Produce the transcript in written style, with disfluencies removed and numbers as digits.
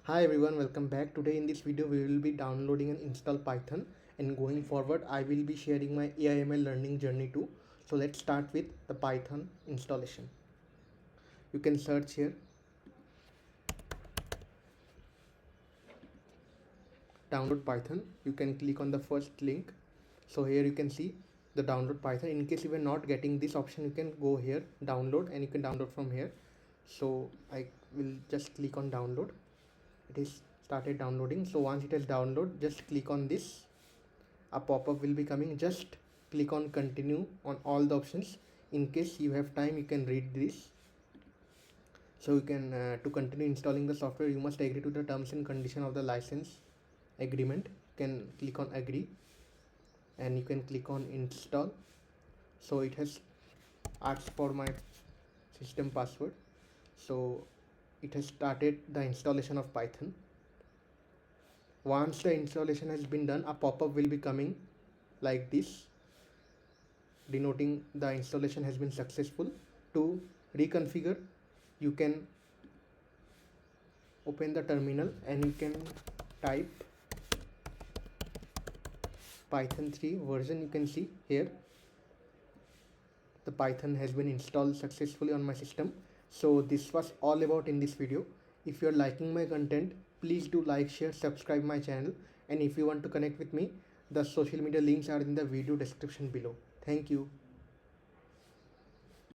Hi everyone, welcome back. Today in this video we will be downloading and install Python, and going forward I will be sharing my AI/ML learning journey too. So let's start with the Python installation. You can search here download Python. You can click on the first link. So here you can see the download Python. In case you are not getting this option, you can go here download and you can download from here. So I will just click on download. It is started downloading. So once it has downloaded, just click on this. A pop-up will be coming. Just click on continue on all the options. In case you have time, you can read this. So you can to continue installing the software, you must agree to the terms and condition of the license agreement. You can click on agree and you can click on install. So it has asked for my system password. So it has started the installation of Python. Once the installation has been done, a pop-up will be coming like this, denoting the installation has been successful. To reconfigure, you can open the terminal and you can type Python 3 version. You can see here the Python has been installed successfully on my system. So this was all about in this video. If you are liking my content, please do like, share, subscribe my channel, and if you want to connect with me, the social media links are in the video description below. Thank you.